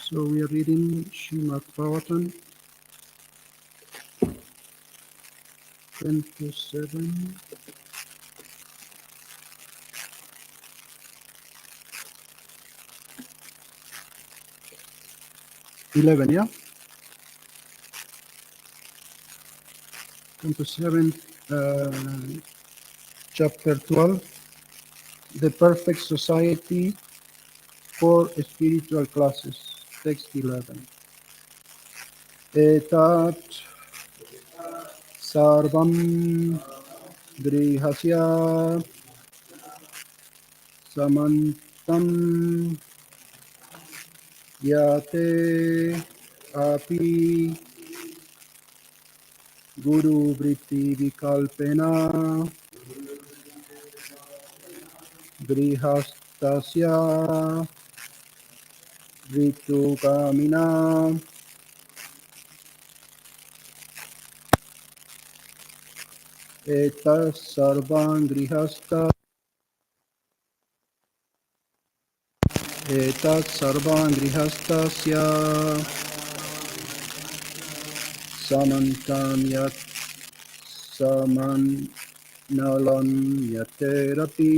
So we are reading Srimad Bhagavatam 27. Yeah? 27, chapter 12, the perfect society for spiritual classes, text 11. Etat sarvam grihasya samantam yate api guru vritti vikalpena grihastasya ritukamina etas sarvan grihasta etat sarvan grihastasya samantam yat saman nalam yaterapi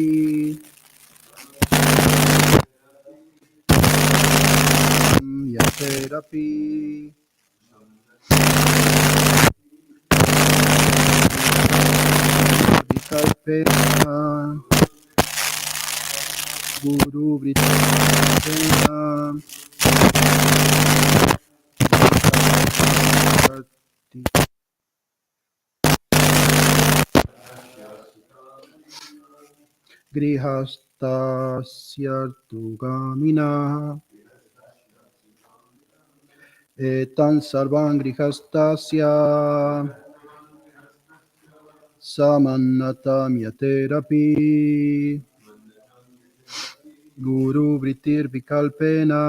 yaterapi vikalpena guru vrittena grihastasyartugamina etan sarvan grihastasya samannatam yaterapi guru vrittir vikalpena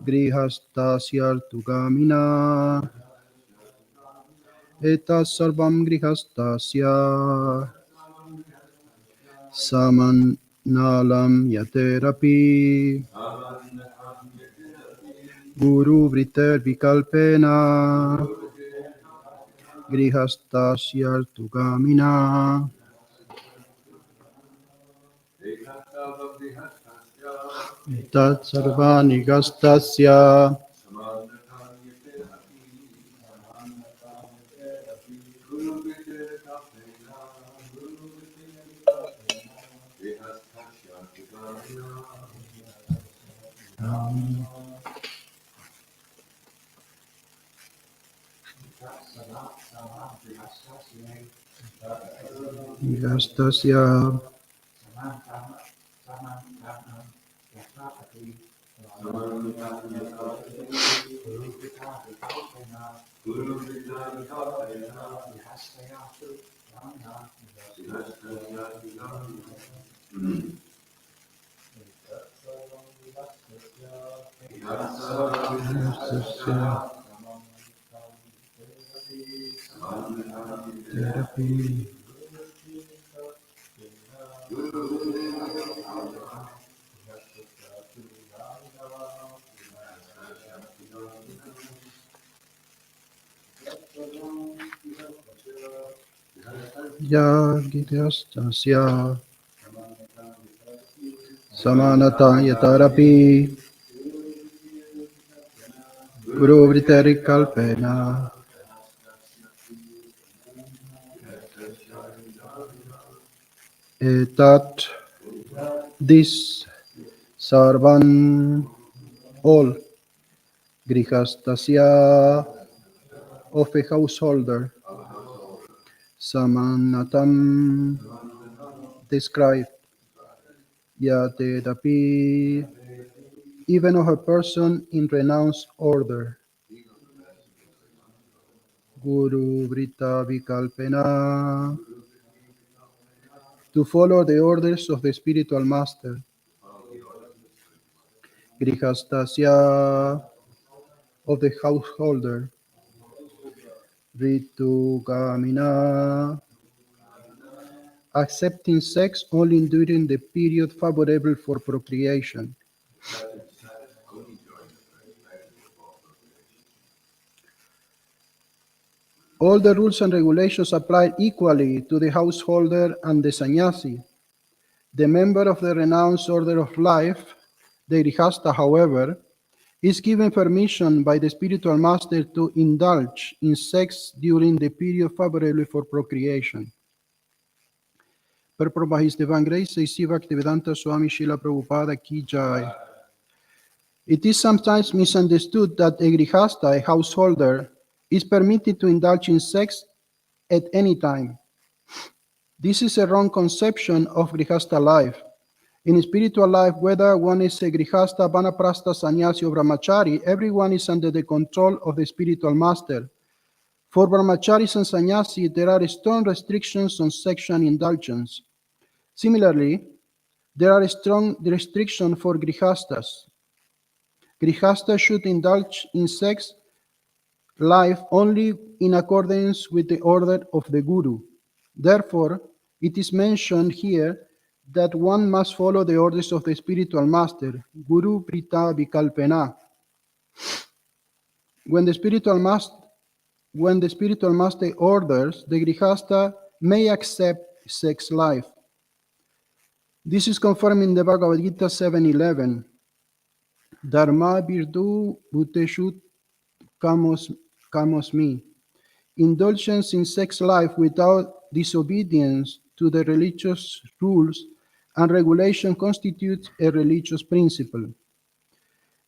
grihastasyartugamina etas sarvam grihastasya samannalam yaterapi guru vrittir vikalpena grihastasyartugamina tat sarvani gastasya gastasya therapy yagitastasya samanata yatarapi guru vritari kalpena etat this sarvan all grihastasya of a householder samanatam described yaterapi even of a person in renounced order guru vritta vikalpena to follow the orders of the spiritual master grihastasya of the householder ritugamina accepting sex only during the period favorable for procreation All the rules and regulations apply equally to the householder and the sannyasi. The member of the renounced order of life, the grihasta, however, is given permission by the spiritual master to indulge in sex during the period favorable for procreation. Per Prabhupada His Divine Grace, A.C. Bhaktivedanta Swami Srila Prabhupada Ki Jai. It is sometimes misunderstood that a grihasta, a householder, is permitted to indulge in sex at any time. This is a wrong conception of grihasta life. In spiritual life, whether one is a grihasta, vanaprastha, sannyasi, or brahmachari, everyone is under the control of the spiritual master. For brahmacharis and sannyasi, there are strong restrictions on sexual indulgence. Similarly, there are strong restrictions for grihastas. Grihastas should indulge in sex life only in accordance with the order of the Guru. Therefore, it is mentioned here that one must follow the orders of the spiritual master, Guru Prita Vikalpena. When the spiritual master orders, the grihasta may accept sex life. This is confirmed in the Bhagavad Gita 7:11. Dharma virtu bhuteshu kamosmi. Indulgence in sex life without disobedience to the religious rules and regulation constitutes a religious principle.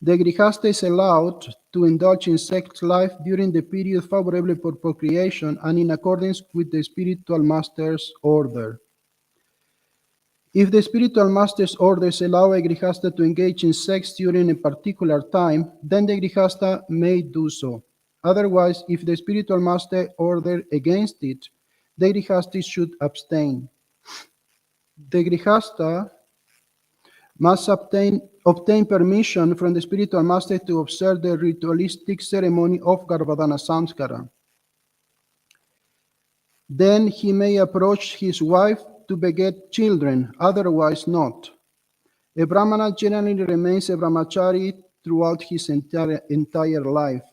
The grihasta is allowed to indulge in sex life during the period favorable for procreation and in accordance with the spiritual master's order. If the spiritual master's orders allow a grihasta to engage in sex during a particular time, then the grihasta may do so. Otherwise, if the spiritual master ordered against it, the grihasta should abstain. The grihasta must obtain permission from the spiritual master to observe the ritualistic ceremony of Garbhadana Samskara. Then he may approach his wife to beget children, otherwise not. A Brahmana generally remains a brahmachari throughout his entire life.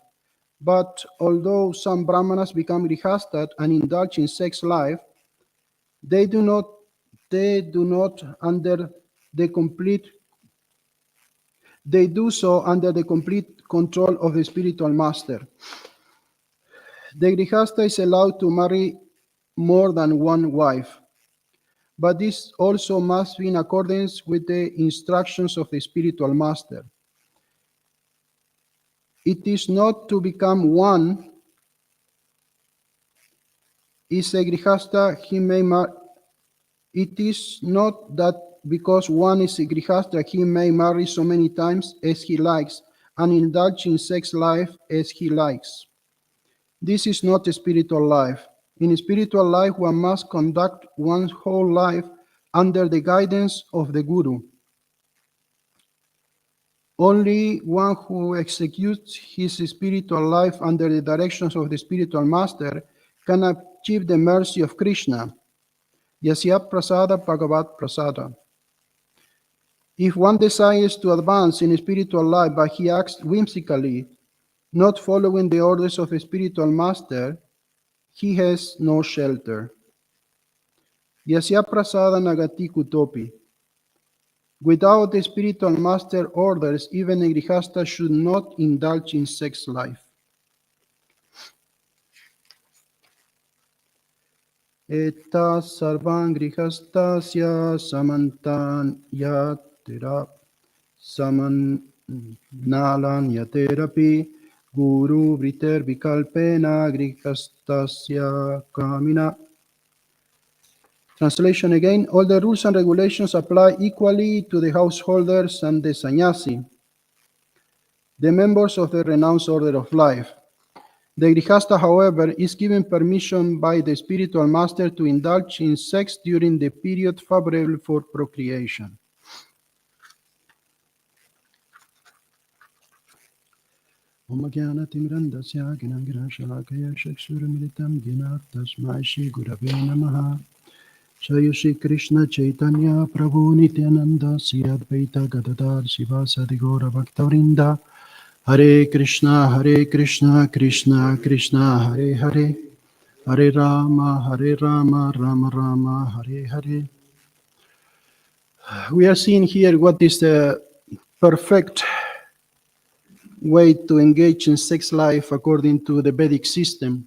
But although some Brahmanas become grihastas and indulge in sex life, they do so under the complete control of the spiritual master. The grihasta is allowed to marry more than one wife, but this also must be in accordance with the instructions of the spiritual master. It is not to become one is a grihasta, he may marry. It is not that because one is a grihasta, he may marry so many times as he likes and indulge in sex life as he likes. This is not a spiritual life. In a spiritual life, one must conduct one's whole life under the guidance of the Guru. Only one who executes his spiritual life under the directions of the spiritual master can achieve the mercy of Krishna. Yasya prasada bhagavat prasada. If one desires to advance in a spiritual life but he acts whimsically, not following the orders of a spiritual master, he has no shelter. Yasya prasada nagati kutopi. Without the spiritual master orders, even a grihasta should not indulge in sex life. Eta sarvan grihastasya samantan yatera samannalan yaterapi guru vriter vikalpena grihastasya kamina. Translation again, all the rules and regulations apply equally to the householders and the sannyasi, the members of the renounced order of life. The grihasta, however, is given permission by the spiritual master to indulge in sex during the period favorable for procreation. Om Jnanatimrandasya Gnangrashalakaya Shaksurmilitam Gnat Tasmai Shri Gurave Namaha. Jai Shri Krishna Chaitanya Prabhu Nityananda Sri Advaita Gadadhar Sivasadi Gaura Bhaktavrinda Hare Krishna Krishna Krishna Hare Hare Hare Rama, Rama Rama, Hare Hare. We are seeing here what is the perfect way to engage in sex life according to the Vedic system.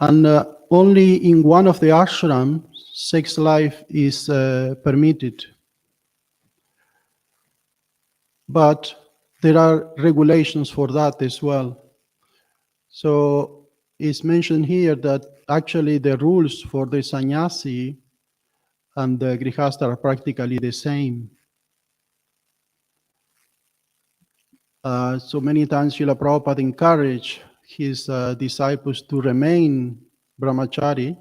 And only in one of the ashrams, sex life is permitted. But there are regulations for that as well. So it's mentioned here that actually the rules for the sannyasi and the grihastha are practically the same. So many times Srila Prabhupada encouraged his disciples to remain brahmachari,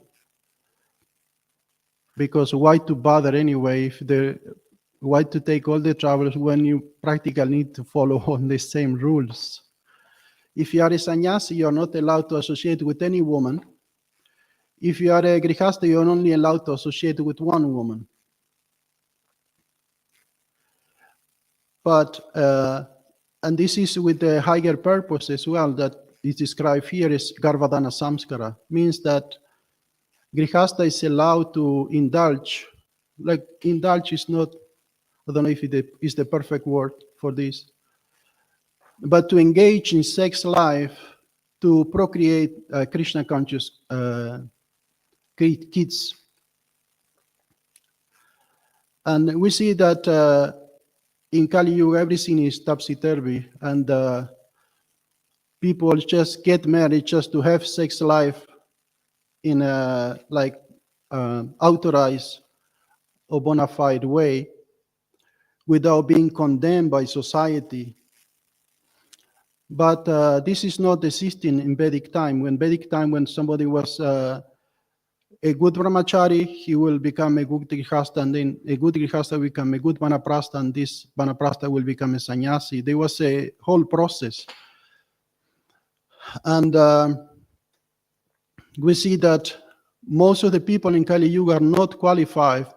because why to bother anyway? Why to take all the troubles when you practically need to follow on the same rules? If you are a sannyasi, you are not allowed to associate with any woman. If you are a grihastha, you are only allowed to associate with one woman. But, and this is with the higher purpose as well, that is described here as Garbhadana Samskara, means that grihastha is allowed to indulge. Like indulge is not, I don't know if it is the perfect word for this, but to engage in sex life to procreate Krishna conscious kids. And we see that in Kali Yuga, everything is topsy-turvy, and people just get married just to have sex life in a authorized or bona fide way without being condemned by society. But this is not existing in Vedic time. When somebody was a good brahmachari, he will become a good grihastha, and then a good grihastha will become a good vanaprastha, and this vanaprastha will become a sannyasi. There was a whole process. And we see that most of the people in Kali Yuga are not qualified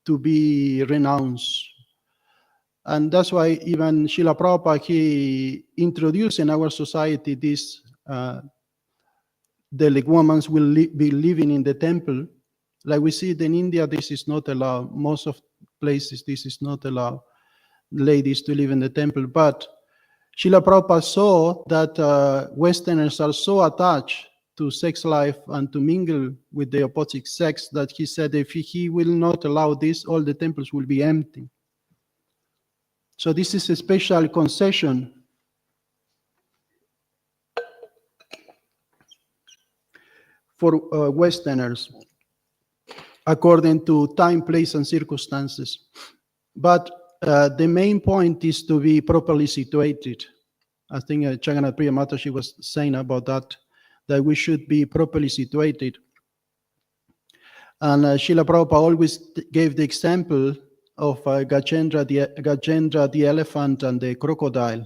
to be renounced. And that's why even Srila Prabhupada, he introduced in our society this, the women will be living in the temple. Like we see it in India, this is not allowed. Most of places, this is not allowed, ladies to live in the temple. But Srila Prabhupada saw that Westerners are so attached to sex life and to mingle with the opposite sex that he said if he will not allow this, all the temples will be empty. So this is a special concession for Westerners, according to time, place, and circumstances. But the main point is to be properly situated. I think Jagannath Priya Mataji was saying about that we should be properly situated. And Srila Prabhupada always gave the example of Gajendra the elephant and the crocodile.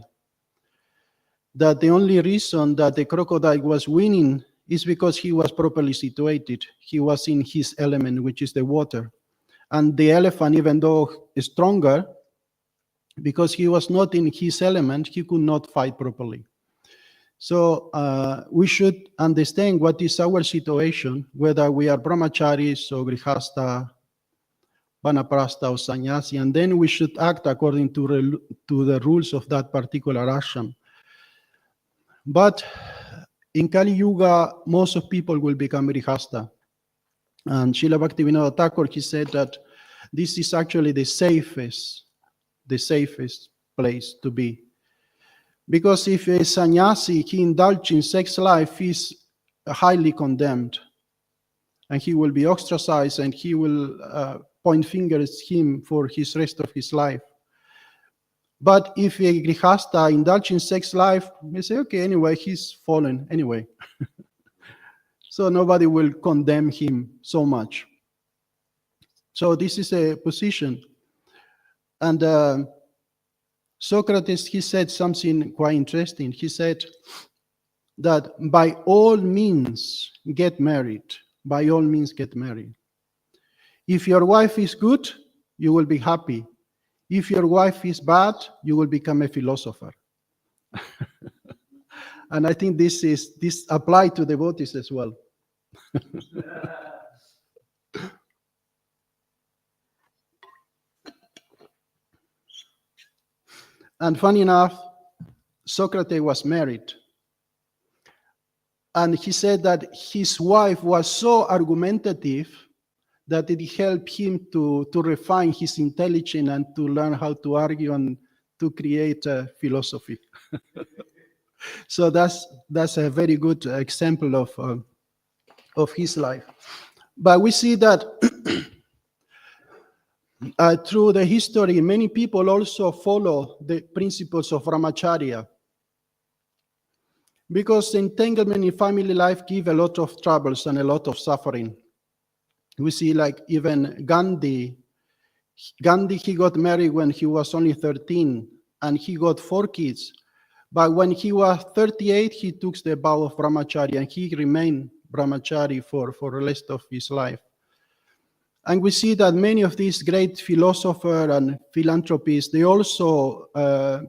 That the only reason that the crocodile was winning is because he was properly situated. He was in his element, which is the water. And the elephant, even though stronger, because he was not in his element, he could not fight properly. So we should understand what is our situation, whether we are brahmacharis or grihastha, vanaprastha or sannyasi, and then we should act according to the rules of that particular ashram. But in Kali Yuga, most of people will become grihastha. And Srila Bhaktivinoda Thakur, he said that this is actually the safest place to be. Because if a sannyasi, he indulges in sex life, he's highly condemned. And he will be ostracized, and he will point fingers at him for his rest of his life. But if a grihastha indulges in sex life, we say, okay, anyway, he's fallen anyway. So nobody will condemn him so much. So this is a position. And Socrates, he said something quite interesting. He said that by all means get married. By all means get married. If your wife is good, you will be happy. If your wife is bad, you will become a philosopher. And I think this applies to devotees as well. And funny enough, Socrates was married. And he said that his wife was so argumentative that it helped him to refine his intelligence and to learn how to argue and to create a philosophy. So that's a very good example of his life. But we see that through the history, many people also follow the principles of brahmacharya, because entanglement in family life give a lot of troubles and a lot of suffering. We see like even Gandhi, he got married when he was only 13 and he got 4 kids. But when he was 38, he took the vow of brahmacharya and he remained brahmachari for the rest of his life. And we see that many of these great philosophers and philanthropists, they also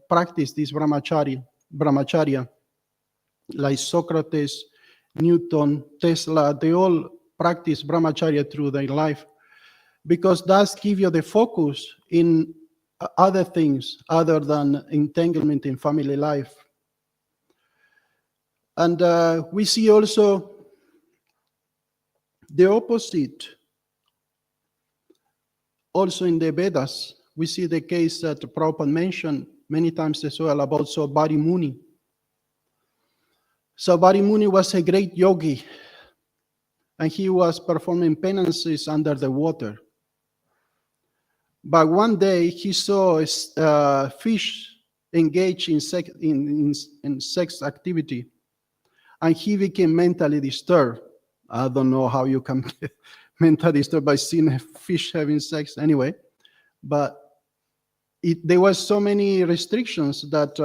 practice this brahmacharya, like Socrates, Newton, Tesla, they all practice brahmacharya through their life, because that gives you the focus in other things other than entanglement in family life. And we see also the opposite. Also in the Vedas, we see the case that Prabhupada mentioned many times as well about Saubhari Muni. Saubhari Muni was a great yogi, and he was performing penances under the water. But one day he saw a fish engaged in sex activity, and he became mentally disturbed. I don't know how you can get mentally disturbed by seeing a fish having sex anyway, but there was so many restrictions that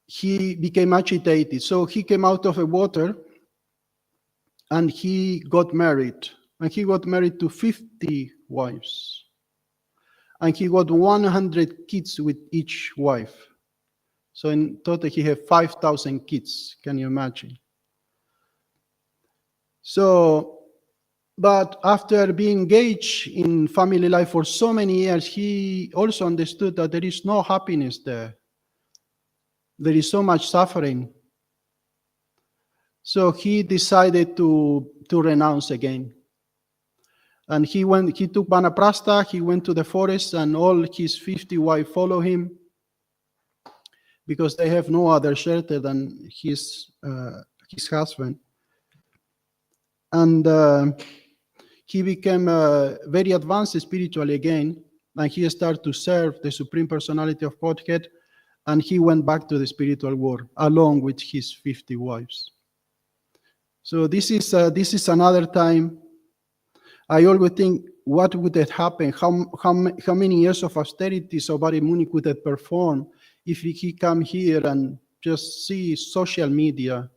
he became agitated. So he came out of the water and he got married. And he got married to 50 wives. And he got 100 kids with each wife. So in total, he had 5,000 kids. Can you imagine? So, but after being engaged in family life for so many years, he also understood that there is no happiness there. There is so much suffering. So he decided to renounce again. And he took Vanaprastha, he went to the forest, and all his 50 wives follow him, because they have no other shelter than his husband. And he became very advanced spiritually again, and he started to serve the Supreme Personality of Godhead, and he went back to the spiritual world along with his 50 wives. So this is another time. I always think, what would have happened? How many years of austerity Saubhari Muni could have performed if he come here and just see social media?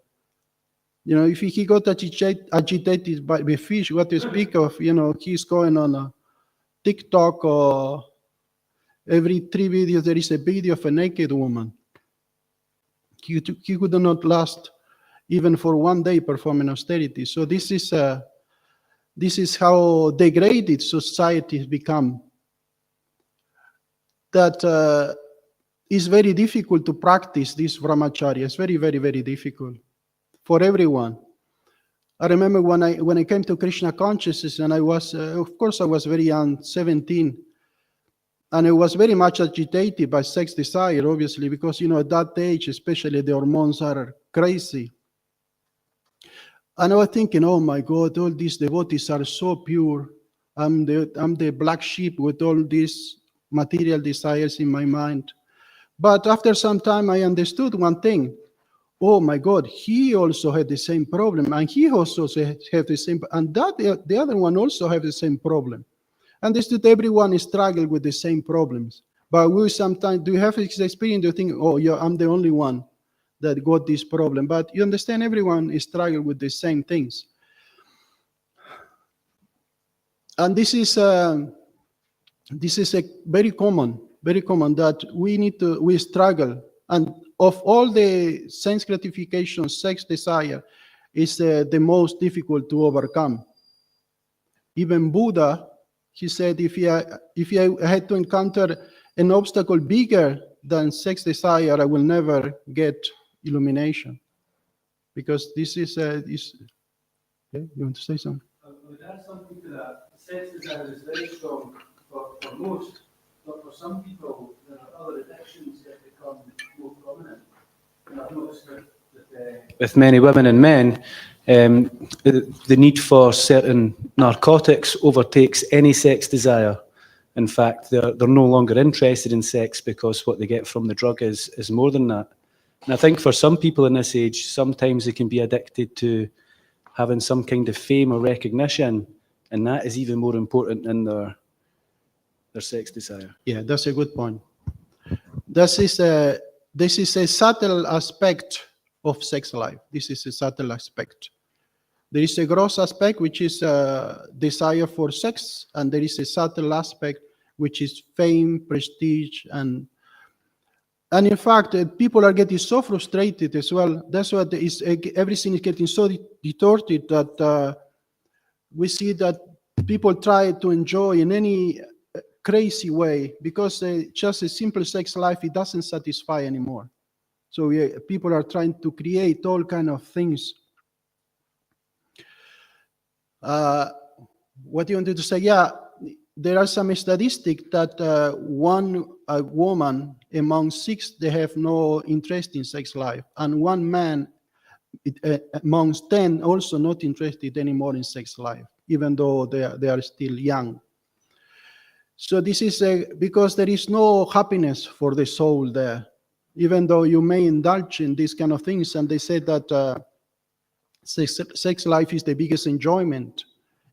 You know, if he got agitated by the fish, what to speak of? You know, he's going on a TikTok, or every 3 videos there is a video of a naked woman. He could not last even for 1 day performing austerity. So this is how degraded societies become. That it's very difficult to practice this brahmacharya. It's very, very, very difficult for everyone. I remember when I came to Krishna consciousness, and I was, of course, I was very young, 17, and I was very much agitated by sex desire, obviously, because, you know, at that age, especially, the hormones are crazy. And I was thinking, oh my God, all these devotees are so pure. I'm the black sheep with all these material desires in my mind. But after some time, I understood one thing. Oh my God, he also had the same problem, and he also had the same, and the other one also have the same problem. Understood, everyone struggle with the same problems. But we sometimes, do you have this experience? Do you think, oh yeah, I'm the only one that got this problem? But you understand, everyone is struggling with the same things. And this is a very common that we struggle. And of all the sense gratification, sex desire is the most difficult to overcome. Even Buddha, he said, if I had to encounter an obstacle bigger than sex desire, I will never get illumination. Because this is okay, you want to say something? I would add something to that. Sex desire is very strong for most, but for some people, there are other addictions that become more prominent. And I've noticed that with many women and men, the need for certain narcotics overtakes any sex desire. In fact, they're no longer interested in sex because what they get from the drug is more than that. And I think for some people in this age, sometimes they can be addicted to having some kind of fame or recognition, and that is even more important than their sex desire. Yeah, that's a good point. This is a subtle aspect of sex life. This is a subtle aspect. There is a gross aspect, which is desire for sex, and there is a subtle aspect, which is fame, prestige, and in fact, people are getting so frustrated as well. That's what everything is getting so distorted that we see that people try to enjoy in any crazy way because just a simple sex life, it doesn't satisfy anymore. So people are trying to create all kind of things. What you wanted to say? Yeah, there are some statistics that one woman among 6, they have no interest in sex life, and one man amongst 10 also not interested anymore in sex life, even though they are still young. So this is because there is no happiness for the soul there, even though you may indulge in these kind of things. And they say that sex life is the biggest enjoyment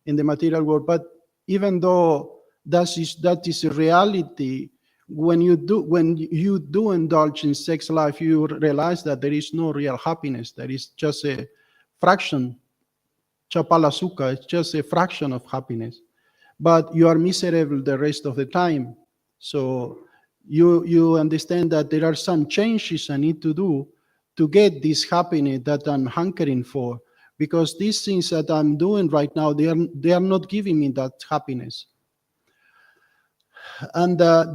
in the material world. But even though that is a reality, when you do indulge in sex life, you realize that there is no real happiness. There is just a fraction, chapalasuka, it's just a fraction of happiness. But you are miserable the rest of the time. So you understand that there are some changes I need to do to get this happiness that I'm hankering for, because these things that I'm doing right now, they are not giving me that happiness. And there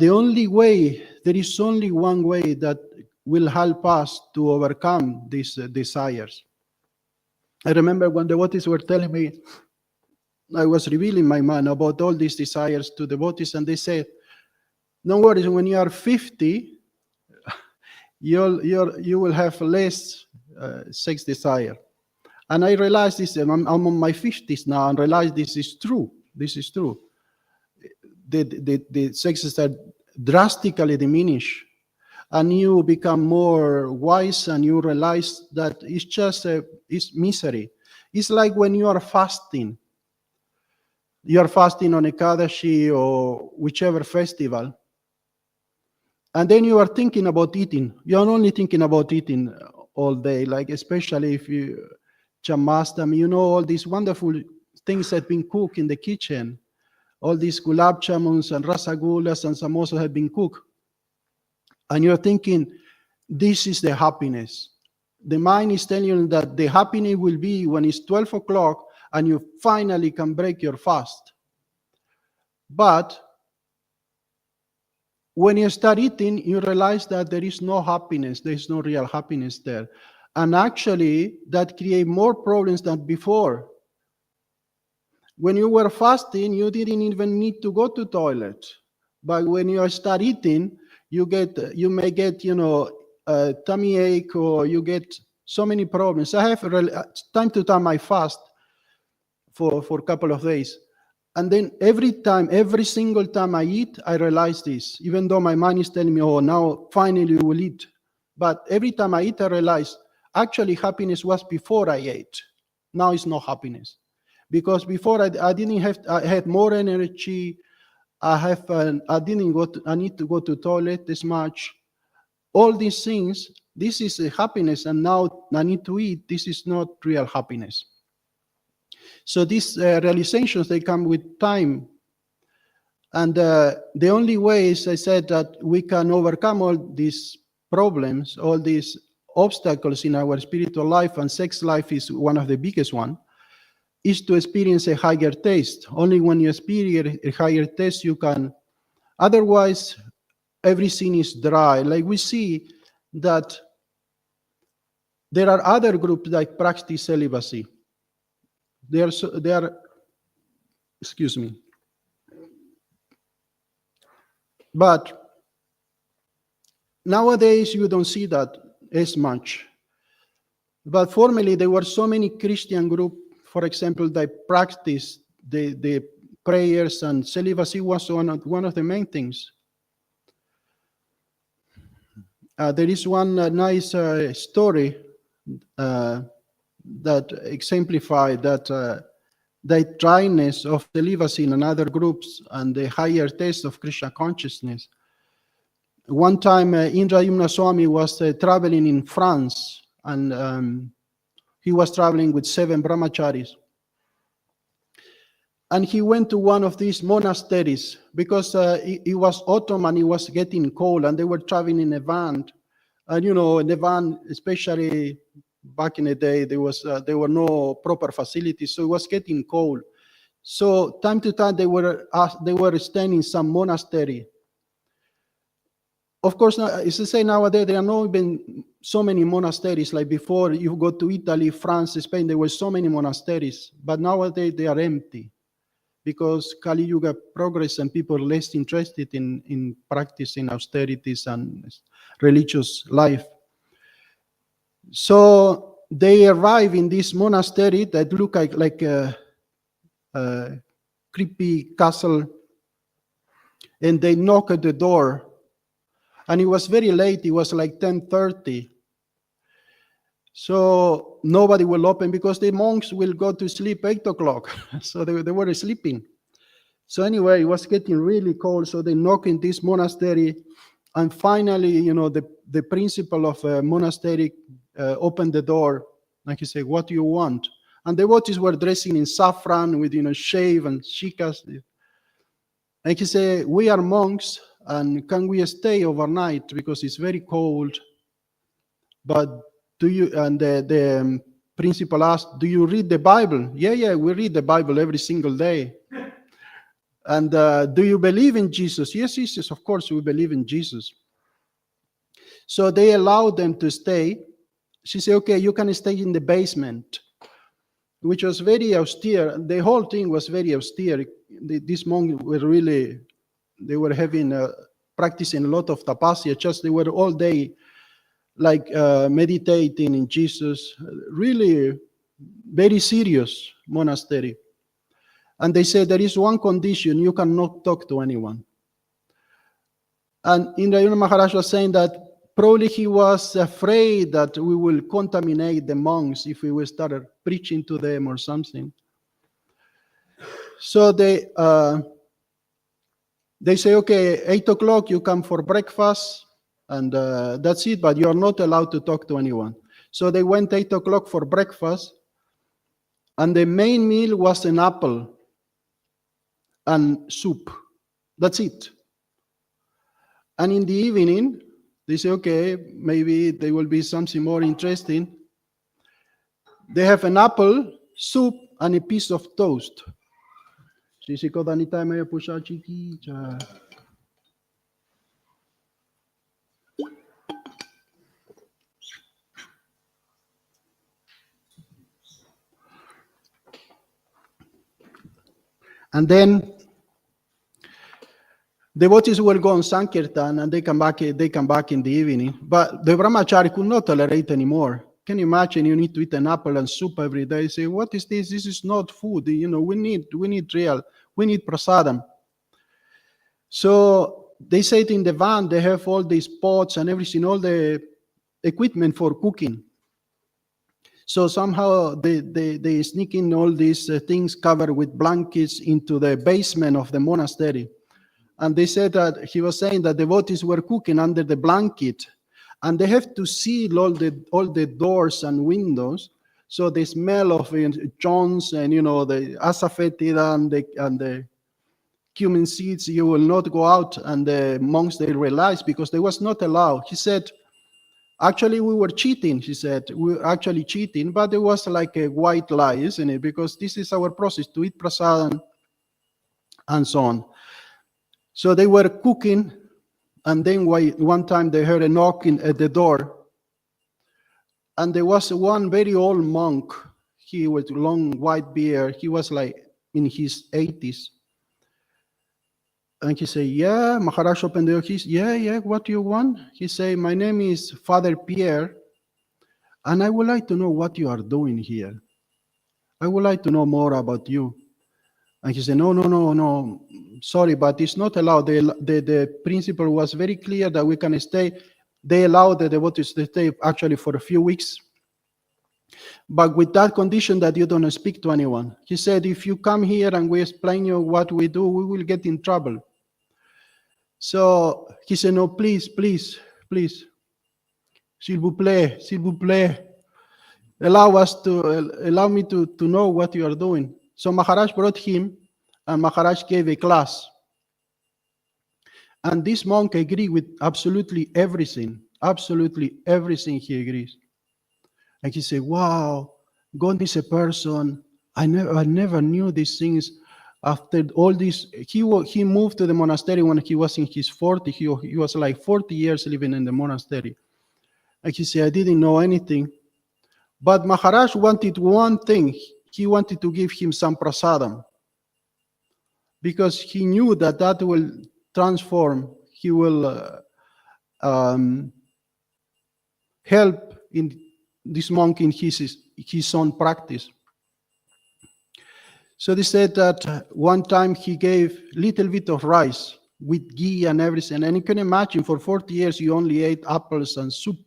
is only one way that will help us to overcome these desires. I remember when the devotees were telling me, I was revealing my mind about all these desires to devotees, and they said, "Don't worry, when you are 50, you will have less sex desire." And I realized this, and I'm on my 50s now, and realize this is true. This is true. The sex desire drastically diminish, and you become more wise, and you realize that it's just it's misery. It's like when you are fasting. You are fasting on Ekadashi or whichever festival, and then you are thinking about eating. You are only thinking about eating all day, like especially if you Jamastami, all these wonderful things that have been cooked in the kitchen. All these gulab jamuns and rasagulas and samosas have been cooked. And you're thinking, this is the happiness. The mind is telling you that the happiness will be when it's 12 o'clock and you finally can break your fast. But when you start eating, you realize that there is no happiness. There is no real happiness there. And actually, that creates more problems than before. When you were fasting, you didn't even need to go to toilet. But when you start eating, you may get, a tummy ache, or you get so many problems. I have time to time I fast for a couple of days. And then every single time I eat, I realize this, even though my mind is telling me, oh, now finally we will eat. But every time I eat, I realize, actually happiness was before I ate. Now it's no happiness. Because before I had more energy. I need to go to toilet this much. All these things, this is a happiness, and now I need to eat. This is not real happiness. So these realizations, they come with time. And the only way is, I said, that we can overcome all these problems, all these obstacles in our spiritual life, and sex life is one of the biggest one, is to experience a higher taste. Only when you experience a higher taste, you can. Otherwise, everything is dry. Like we see that there are other groups that practice celibacy. They are, excuse me. But nowadays, you don't see that as much. But formerly, there were so many Christian groups, for example, that practiced the prayers, and celibacy was one of the main things. There is one nice story that exemplified that the dryness of celibacy in other groups and the higher taste of Krishna consciousness. One time, Indra Yumna Swami was traveling in France, and he was traveling with 7 brahmacharis. And he went to one of these monasteries because it was autumn and it was getting cold, and they were traveling in a van. And in the van, especially back in the day, there were no proper facilities, so it was getting cold. So time to time, they were staying in some monastery. Of course, as I say, nowadays there are not even so many monasteries like before. You go to Italy, France, Spain, there were so many monasteries, but nowadays they are empty because Kali Yuga progress and people are less interested in practicing austerities and religious life. So they arrive in this monastery that look like a creepy castle, and they knock at the door. And it was very late. It was like 10:30. So nobody will open because the monks will go to sleep 8 o'clock. So they were sleeping. So anyway, it was getting really cold. So they knock in this monastery. And finally, the principal of a monastery opened the door. And he said, "What do you want?" And the devotees were dressing in saffron with, shave and shikas. And he said, "We are monks. And can we stay overnight because it's very cold? But do you?" And the principal asked, "Do you read the Bible?" Yeah, we read the Bible every single day. And do you believe in Jesus? Yes, of course we believe in Jesus. So they allowed them to stay. She said, "Okay, you can stay in the basement," which was very austere. The whole thing was very austere. These monks were really, they were practicing a lot of tapasya. Just they were all day like meditating in Jesus. Really very serious monastery. And they said there is one condition: you cannot talk to anyone. And Indrayana Maharaj was saying that probably he was afraid that we will contaminate the monks if we will start preaching to them or something. So they say, "Okay, 8 o'clock, you come for breakfast, and that's it, but you are not allowed to talk to anyone." So they went 8 o'clock for breakfast, and the main meal was an apple and soup. That's it. And in the evening, they say, "Okay, maybe there will be something more interesting." They have an apple, soup, and a piece of toast. And then devotees will go on Sankirtan, and they come back in the evening. But the brahmachari could not tolerate anymore. Can you imagine? You need to eat an apple and soup every day. Say, "What is this? This is not food. We need prasadam." So they said in the van they have all these pots and everything, all the equipment for cooking. So somehow they sneak in all these things covered with blankets into the basement of the monastery. And they said that he was saying that devotees were cooking under the blanket, and they have to seal all the doors and windows So the smell of Jones and the asafoetida and the cumin seeds, you will not go out. And the monks, they realized, because they was not allowed. He said, actually, we were cheating. He said, we were actually cheating, but it was like a white lie, isn't it? Because this is our process to eat prasadam and so on. So they were cooking, and then one time they heard a knocking at the door, and there was one very old monk. He was long white beard. He was like in his 80s. And he said, yeah, Maharaj opened the door. He said, yeah, what do you want? He said, my name is Father Pierre, and I would like to know what you are doing here. I would like to know more about you. And he said, no, sorry, but it's not allowed. The principle was very clear that we can stay. They allowed the devotees to stay actually for a few weeks, but with that condition that you don't speak to anyone. He said, if you come here and we explain you what we do, we will get in trouble. So he said, no, please, s'il vous plaît, allow me to know what you are doing. So Maharaj brought him, and Maharaj gave a class. And this monk agreed with absolutely everything he agrees. And he said, wow, God is a person. I never knew these things. After all this, he moved to the monastery when he was in his 40s. He was like 40 years living in the monastery. And he said, I didn't know anything. But Maharaj wanted one thing. He wanted to give him some prasadam, because he knew that will transform. He will help in this monk in his own practice. So they said that one time he gave little bit of rice with ghee and everything. And you can imagine, for 40 years, you only ate apples and soup.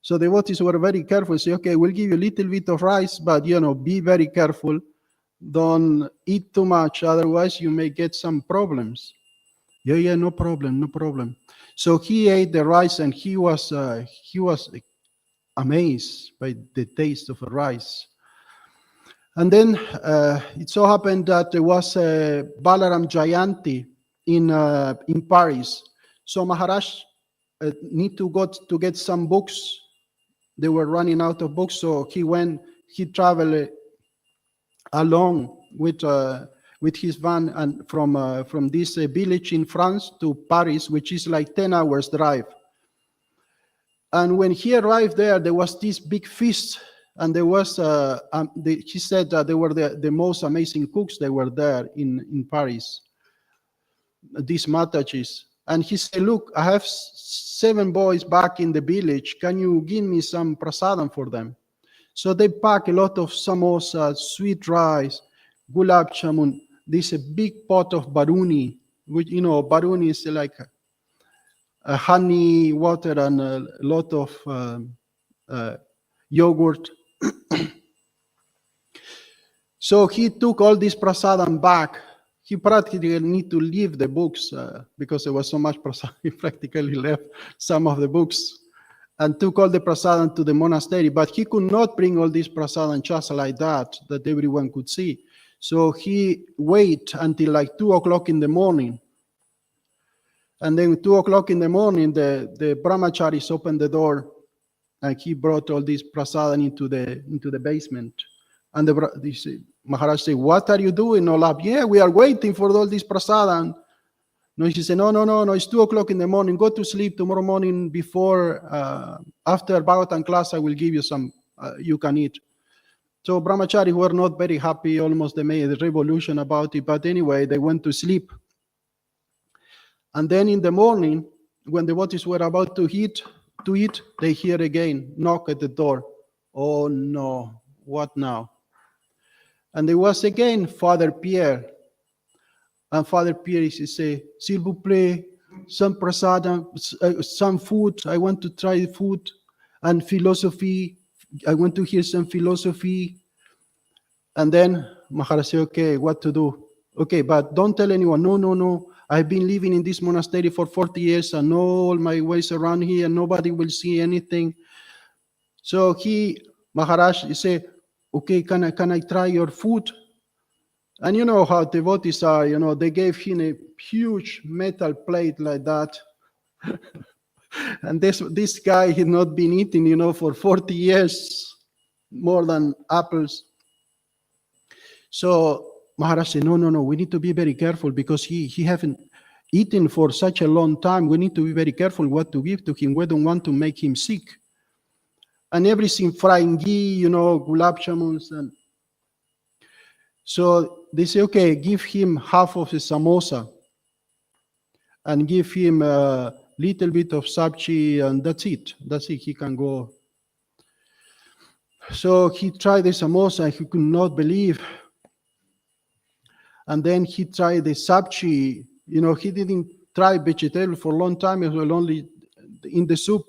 So the devotees were very careful. Say, okay, we'll give you a little bit of rice, but, be very careful. Don't eat too much. Otherwise, you may get some problems. Yeah, no problem. So he ate the rice, and he was amazed by the taste of the rice. And then it so happened that there was a Balaram Jayanti in Paris. So Maharaj need to go to get some books. They were running out of books, so he traveled along with his van and from this village in France to Paris, which is like 10 hours drive. And when he arrived there was this big feast, and there was he said that they were the most amazing cooks. They were there in Paris, these Matajis. And he said, look, I have 7 boys back in the village. Can you give me some prasadam for them? So they pack a lot of samosa, sweet rice, gulab jamun. This a big pot of baruni, which, baruni is like a honey, water, and a lot of yogurt. So he took all this prasadam back. He practically need to leave the books because there was so much prasadam. He practically left some of the books and took all the prasadam to the monastery. But he could not bring all this prasadam just like that everyone could see. So he waited until like 2 o'clock in the morning. And then 2 o'clock in the morning, the brahmacharis opened the door, and he brought all this prasadam into the basement. And Maharaj said, what are you doing, Olaf? Yeah, we are waiting for all this prasadam. No, she said, no, it's 2 o'clock in the morning. Go to sleep. Tomorrow morning after Bhagavatam class, I will give you some, you can eat. So brahmachari were not very happy. Almost they made a revolution about it. But anyway, they went to sleep. And then in the morning, when the devotees were about to eat, they hear again, knock at the door. Oh no, what now? And there was again Father Pierre. And Father Pierre said, s'il vous plaît, some prasadam, some food. I want to try food and philosophy. I want to hear some philosophy. And then Maharaj said, okay, what to do? Okay, but don't tell anyone. No. I've been living in this monastery for 40 years. I know all my ways around here. Nobody will see anything. So Maharaj said, okay, can I try your food? And you know how devotees are, they gave him a huge metal plate like that. And this guy had not been eating, for 40 years, more than apples. So Maharaj said, no, we need to be very careful because he haven't eaten for such a long time. We need to be very careful what to give to him. We don't want to make him sick. And everything frying ghee, gulab jamuns. And so they say, okay, give him half of the samosa and give him a little bit of sabji, and that's it. He can go. So he tried the samosa, he could not believe. And then he tried the sabji. He didn't try vegetable for a long time, as well, only in the soup.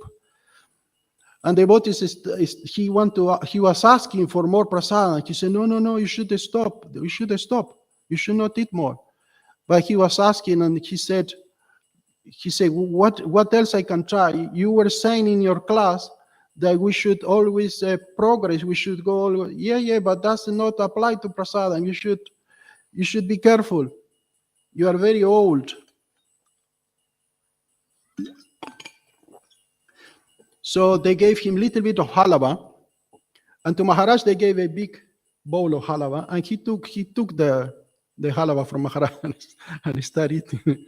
And the devotee he was asking for more prasad. He said, no, you should stop. You should not eat more. But he was asking, and he said, what else I can try? You were saying in your class that we should always progress. We should go always. Yeah, but that's not apply to prasad. And you should be careful. You are very old. So they gave him a little bit of halava, and to Maharaj they gave a big bowl of halava, and he took the halava from Maharaj and he started eating.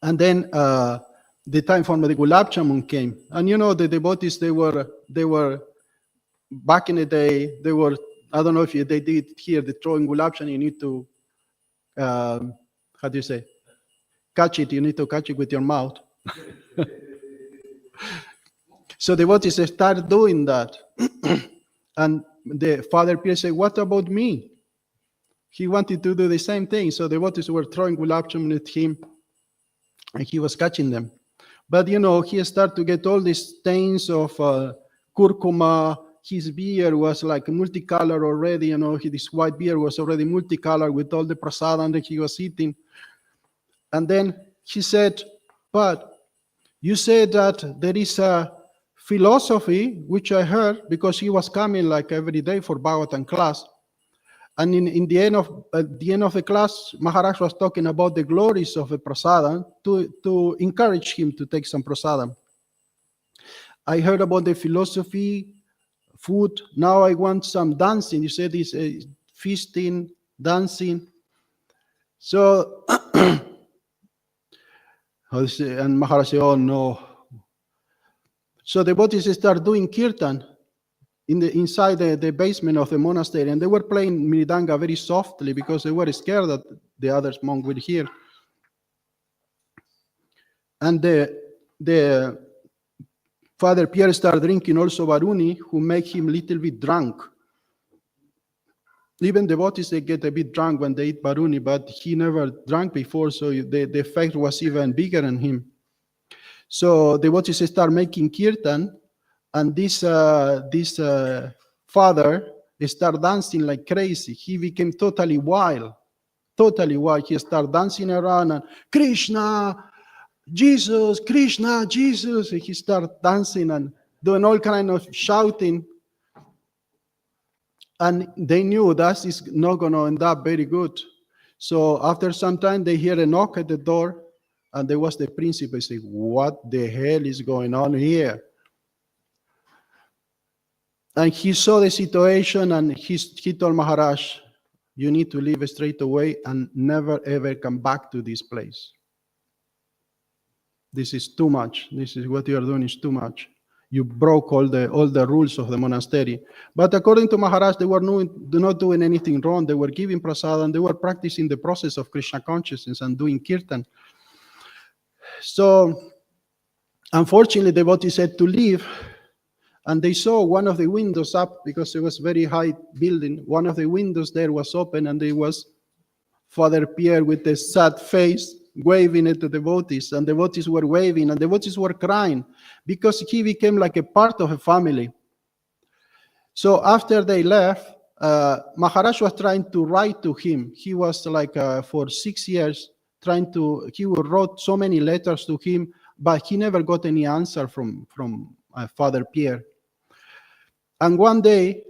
And then the time for the gulab jamun came, and the devotees they were back in the day, they were, I don't know if they did here, the throwing gulab jamun, you need to how do you say, catch it, you need to catch it with your mouth. So the devotees started doing that. And the Father Pierre said, what about me? He wanted to do the same thing. So the devotees were throwing gulab jamun at him, and he was catching them. But he started to get all these stains of curcuma. His beard was like multicolored already. His white beard was already multicolored with all the prasadam that he was eating. And then he said, but you said that there is a philosophy, which I heard, because he was coming like every day for Bhagavatam class. And at the end of the class, Maharaj was talking about the glories of the prasadam to encourage him to take some prasadam. I heard about the philosophy, food. Now I want some dancing. You said it's feasting, dancing. So, and Maharaj said, oh no. So the devotees start doing kirtan inside the basement of the monastery, and they were playing mridanga very softly because they were scared that the other monk would hear. And the Father Pierre started drinking also Varuni, who make him a little bit drunk. Even devotees, they get a bit drunk when they eat Varuni, but he never drank before, so the effect was even bigger on him. So devotees start making kirtan, and this father started dancing like crazy. He became totally wild. He started dancing around and Krishna, Jesus, Krishna, Jesus. He started dancing and doing all kind of shouting. And they knew that is not going to end up very good. So after some time, they hear a knock at the door, and there was the principal saying, what the hell is going on here? And he saw the situation, and he told Maharaj, you need to leave straight away and never ever come back to this place. This is too much. This is what you are doing is too much. You broke all the rules of the monastery. But according to Maharaj, they were not doing anything wrong. They were giving prasad, and they were practicing the process of Krishna consciousness and doing kirtan. So, unfortunately, the devotees had to leave, and they saw one of the windows up because it was very high building. One of the windows there was open, and there was Father Pierre with a sad face waving at the devotees, and the devotees were waving, and the devotees were crying because he became like a part of a family. So after they left, Maharaj was trying to write to him. He was like for 6 years he wrote so many letters to him, but he never got any answer from Father Pierre. And one day,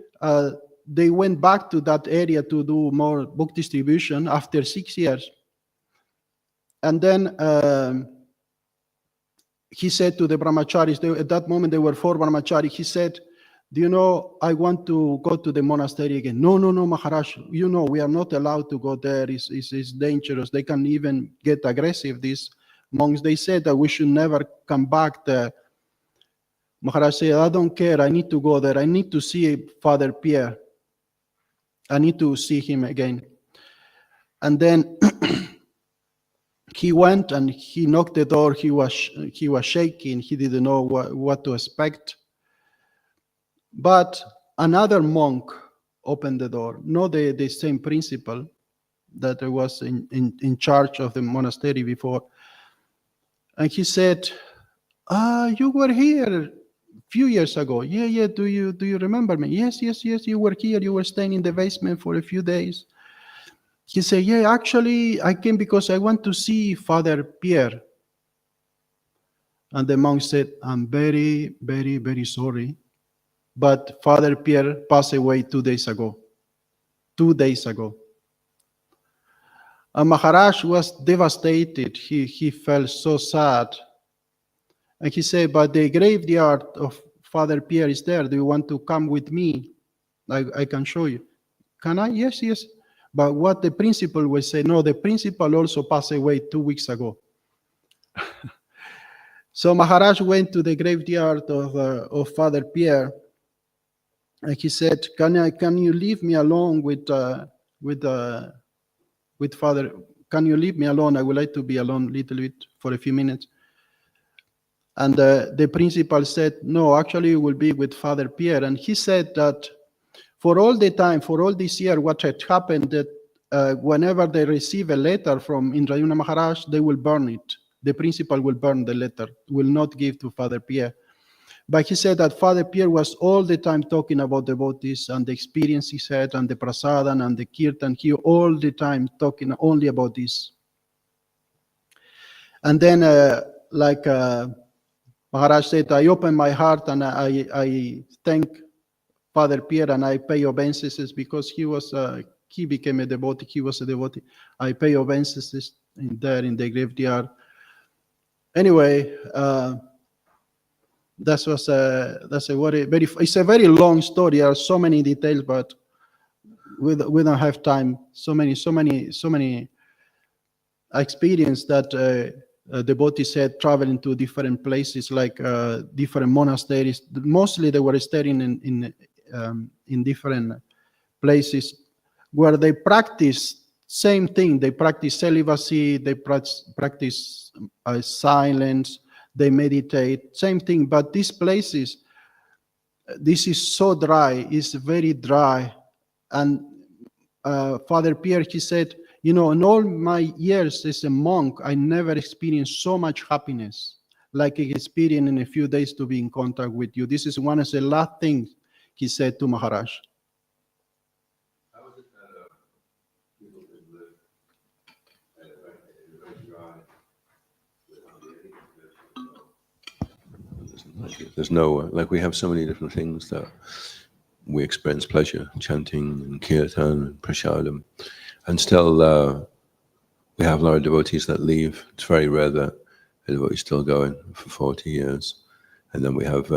they went back to that area to do more book distribution after 6 years. And then he said to the brahmacharis, at that moment there were 4 brahmacharis, he said, do you know, I want to go to the monastery again. No, Maharaj, you know, we are not allowed to go there. It's dangerous. They can even get aggressive, these monks. They said that we should never come back there. Maharaj said, I don't care. I need to go there. I need to see Father Pierre. I need to see him again. And then he went and he knocked the door. He was shaking. He didn't know what to expect. But another monk opened the door, not the same principal that was in charge of the monastery before. And he said, you were here a few years ago. Yeah. Do you remember me? Yes. You were here. You were staying in the basement for a few days. He said, yeah, actually, I came because I want to see Father Pierre. And the monk said, I'm very, very, very sorry, but Father Pierre passed away 2 days ago. 2 days ago. And Maharaj was devastated. He felt so sad. And he said, but the graveyard of Father Pierre is there. Do you want to come with me? I can show you. Can I? Yes. But what the principal will say, no, the principal also passed away 2 weeks ago. So Maharaj went to the graveyard of Father Pierre, and he said, "Can you leave me alone with Father? Can you leave me alone? I would like to be alone a little bit for a few minutes." And the principal said, "No, actually, you will be with Father Pierre." And he said that for all the time, for all this year, what had happened that whenever they receive a letter from Indrayana Maharaj, they will burn it. The principal will burn the letter, will not give to Father Pierre. But he said that Father Pierre was all the time talking about devotees and the experience he had and the prasadam and the kirtan. He all the time talking only about this. And then, Maharaj said, I open my heart and I thank Father Pierre and I pay obeisances because he became a devotee. He was a devotee. I pay obeisances there in the graveyard. Anyway, that's a very it's a very long story. There are so many details, but we don't have time. So many experience that devotees had traveling to different places, like different monasteries. Mostly they were staying in different places where they practice same thing. They practice celibacy. They practice silence. They meditate. Same thing. But these places, this is so dry. It's very dry. And Father Pierre, he said, you know, in all my years as a monk, I never experienced so much happiness like I experienced in a few days to be in contact with you. This is one of the last things he said to Maharaj. How is it that people can live at a very dry without there's no, like we have so many different things that we experience pleasure, chanting and kirtan and prasadam, and still we have a lot of devotees that leave. It's very rare that a devotee is still going for 40 years. And then we have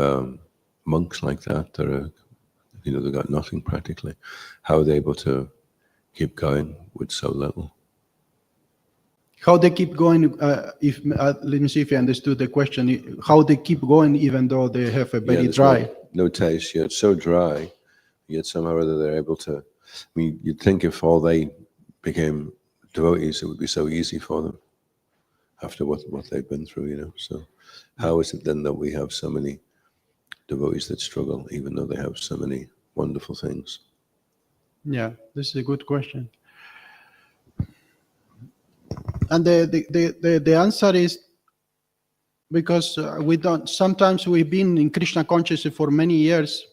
monks like that are, you know, they've got nothing practically. How are they able to keep going with so little? How they keep going, let me see if I understood the question, how they keep going even though they have a very dry... No taste, yet so dry, yet somehow or other they're able to, I mean, you'd think if all they became devotees, it would be so easy for them after what they've been through, you know. So how is it then that we have so many devotees that struggle, even though they have so many wonderful things? Yeah, this is a good question. And the answer is because sometimes we've been in Krishna consciousness for many years,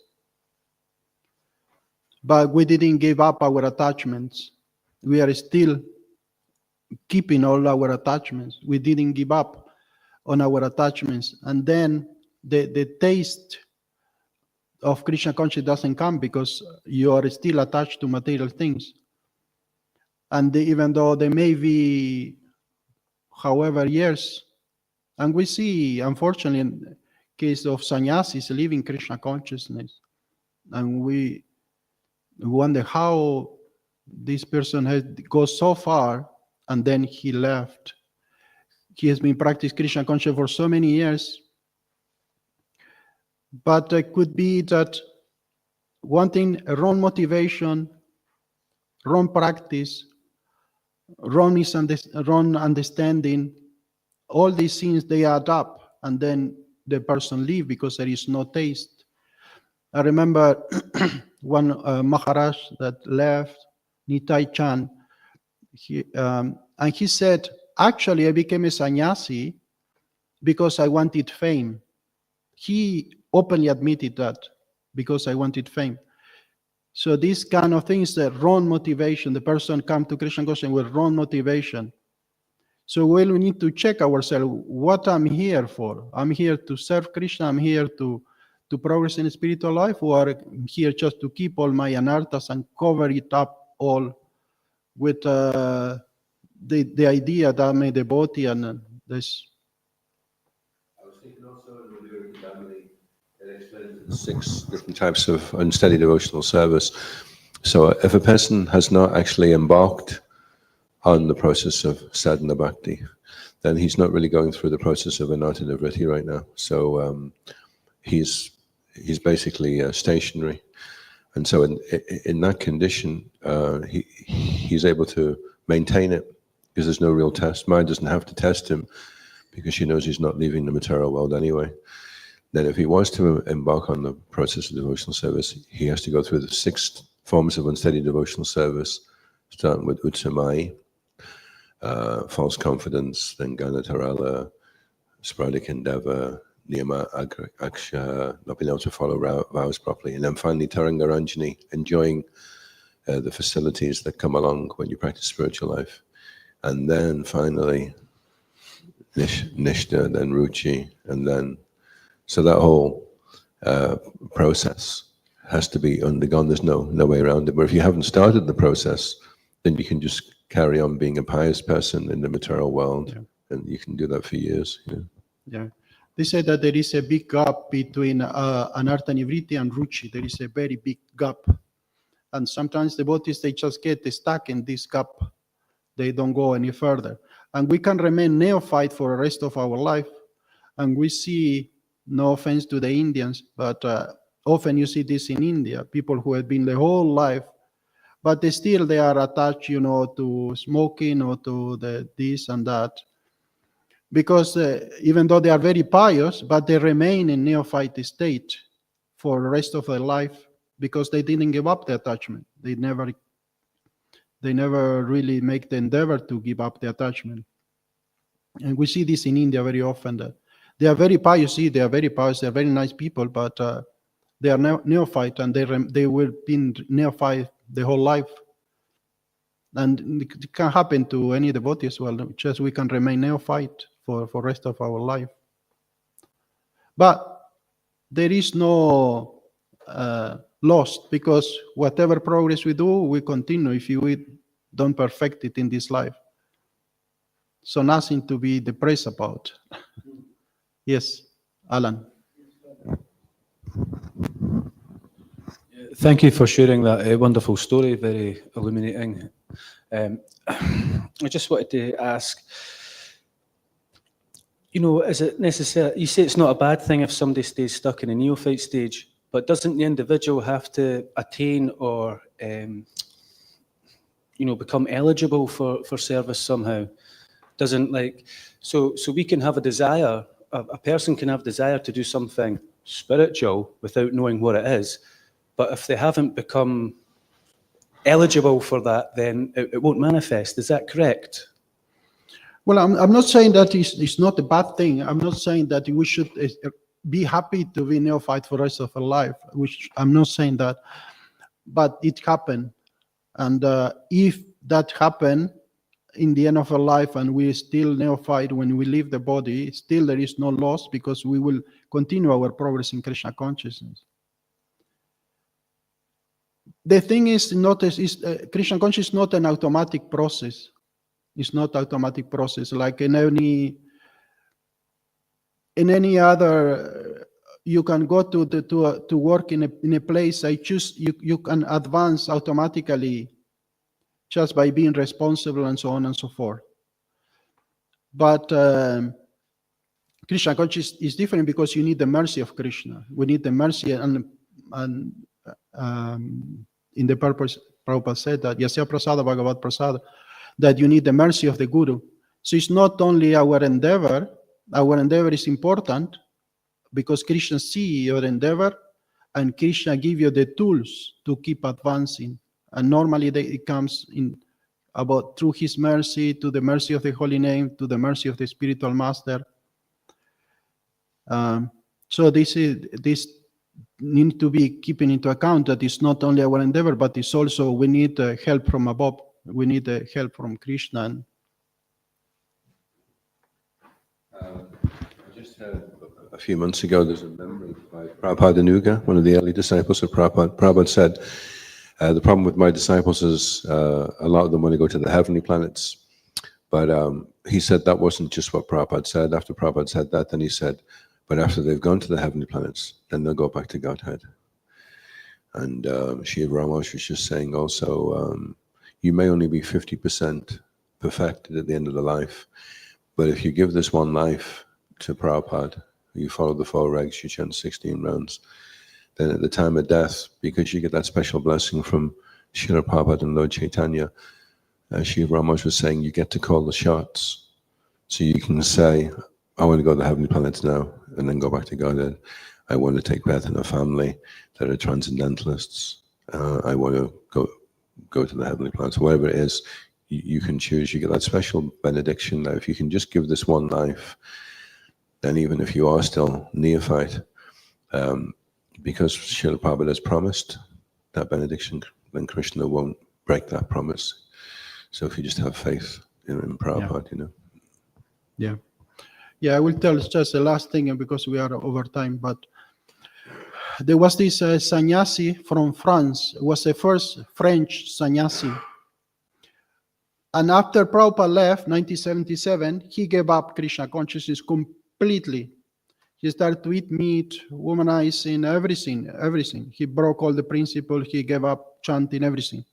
but we didn't give up our attachments. We are still keeping all our attachments. We didn't give up on our attachments. And then the taste of Krishna consciousness doesn't come because you are still attached to material things. And even though they may be, however, years, and we see, unfortunately, in the case of sannyasis living Krishna consciousness, and we wonder how this person has goes so far, and then he left. He has been practicing Krishna consciousness for so many years, but it could be that wanting a wrong motivation, wrong practice, wrong understanding, all these things, they add up, and then the person leave because there is no taste. I remember one Maharaj that left, Nitai Chan, and he said, actually, I became a sannyasi because I wanted fame. He openly admitted that, because I wanted fame. So these kind of things, the wrong motivation, the person come to Krishna consciousness with wrong motivation. So we need to check ourselves, what I'm here for. I'm here to serve Krishna, I'm here to progress in spiritual life, or I'm here just to keep all my anarthas and cover it up all with the idea that I'm a devotee and this. I was thinking also in the Lyric family, it explains 6 different types of unsteady devotional service. So if a person has not actually embarked on the process of sadhana bhakti, then he's not really going through the process of anartha-nivritti right now. So he's basically stationary. And so in that condition, he's able to maintain it because there's no real test. Maya doesn't have to test him because she knows he's not leaving the material world anyway. Then if he wants to embark on the process of devotional service, he has to go through the 6 forms of unsteady devotional service, starting with utsamai, false confidence, then ganatarala, sporadic endeavor, niyama aksha, not being able to follow vows properly, and then finally tarangaranjani, enjoying the facilities that come along when you practice spiritual life. And then finally nishta, then ruchi, and then, so that whole process has to be undergone. There's no way around it. But if you haven't started the process, then you can just carry on being a pious person in the material world, yeah. And you can do that for years. Yeah. Yeah. They say that there is a big gap between anartha nivritti and ruchi. There is a very big gap. And sometimes devotees, they just get stuck in this gap. They don't go any further. And we can remain neophyte for the rest of our life. And we see, no offense to the Indians, but often you see this in India, people who have been the whole life, but they are attached, to smoking or to this and that. Because even though they are very pious, but they remain in neophyte state for the rest of their life because they didn't give up the attachment. They never really make the endeavor to give up the attachment. And we see this in India very often, that they are very pious, they are very pious, they are very nice people, but they are neophyte, and they will be neophyte the whole life. And it can happen to any devotee as well, just we can remain neophyte for the rest of our life. But there is no loss, because whatever progress we do, we continue if we don't perfect it in this life. So nothing to be depressed about. Yes, Alan. Thank you for sharing that wonderful story, very illuminating. I just wanted to ask, is it necessary? You say it's not a bad thing if somebody stays stuck in a neophyte stage, but doesn't the individual have to attain or, become eligible for service somehow? So we can have a desire, a person can have desire to do something spiritual without knowing what it is, but if they haven't become eligible for that, then it won't manifest. Is that correct? Well, I'm not saying that it's not a bad thing. I'm not saying that we should be happy to be neophyte for the rest of our life, which I'm not saying that, but it happened. And if that happened in the end of our life and we still neophyte when we leave the body, still there is no loss, because we will continue our progress in Krishna consciousness. The thing is, Krishna consciousness is not an automatic process. It's not automatic process like in any other. You can go to work in a place. You can advance automatically just by being responsible and so on and so forth. But Krishna consciousness is different because you need the mercy of Krishna. We need the mercy, and in the purpose, Prabhupada said that Yasya Prasada Bhagavat Prasada, that you need the mercy of the Guru. So it's not only our endeavor is important because Krishna sees your endeavor and Krishna gives you the tools to keep advancing. And normally it comes in about through his mercy, to the mercy of the holy name, to the mercy of the spiritual master. So this need to be keeping into account that it's not only our endeavor, but it's also we need help from above. We need help from Krishna. I just heard a few months ago, there's a memory by Prabhupada Anuga, one of the early disciples of Prabhupada. Prabhupada said, the problem with my disciples is a lot of them want to go to the heavenly planets. But he said that wasn't just what Prabhupada said. After Prabhupada said that, then he said, but after they've gone to the heavenly planets, then they'll go back to Godhead. And Shiv Ramash was just saying also, you may only be 50% perfected at the end of the life, but if you give this one life to Prabhupada, you follow the 4 regs, you chant 16 rounds, then at the time of death, because you get that special blessing from Srila Prabhupada and Lord Chaitanya, Shiv Ramash was saying you get to call the shots. So you can say, I want to go to the heavenly planets now, and then go back to Godhead. I want to take birth in a family that are transcendentalists. I want to go to the heavenly planets. Whatever it is, you can choose. You get that special benediction. Now, if you can just give this one life, then even if you are still neophyte, because Srila Prabhupada has promised that benediction, then Krishna won't break that promise. So if you just have faith in Prabhupada, Yeah, I will tell just the last thing because we are over time, but there was this sannyasi from France. It was the first French sannyasi. And after Prabhupada left, 1977, he gave up Krishna consciousness completely. He started to eat meat, womanizing, everything. He broke all the principles. He gave up chanting, everything.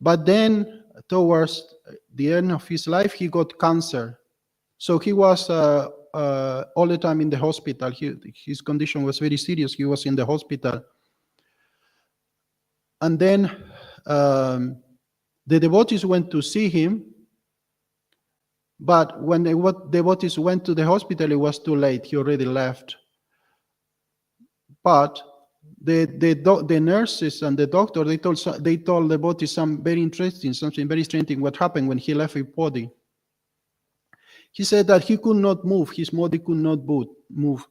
But then, towards the end of his life, he got cancer. So he was all the time in the hospital. His condition was very serious. He was in the hospital. And then the devotees went to see him. But when the devotees went to the hospital, it was too late. He already left. But the nurses and the doctor, they told the devotees something very interesting what happened when he left his body. He said that he could not move, his body could not move.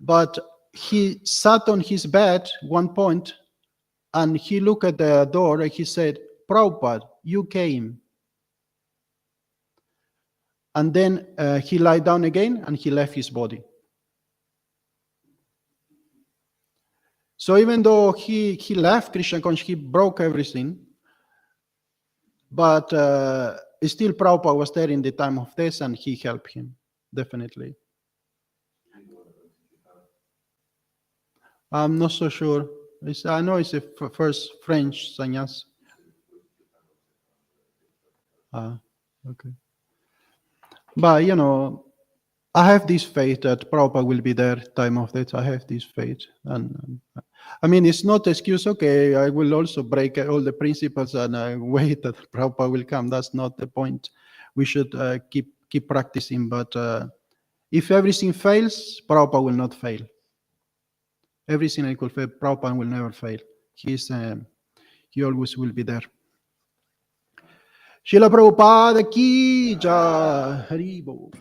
But he sat on his bed one point and he looked at the door and he said, Prabhupada, you came. And then he lied down again and he left his body. So even though he left Krishna consciousness, he broke everything, but still Prabhupada was there in the time of death and he helped him, definitely. I'm not so sure. I know it's the first French sannyas. Okay. But, I have this faith that Prabhupada will be there time of death. I have this faith. And I mean, it's not excuse, okay, I will also break all the principles and I wait that Prabhupada will come. That's not the point. We should keep practicing. But if everything fails, Prabhupada will not fail. Everything I could fail, Prabhupada will never fail. He always will be there. Srila Prabhupada ki jai. Hari Bol.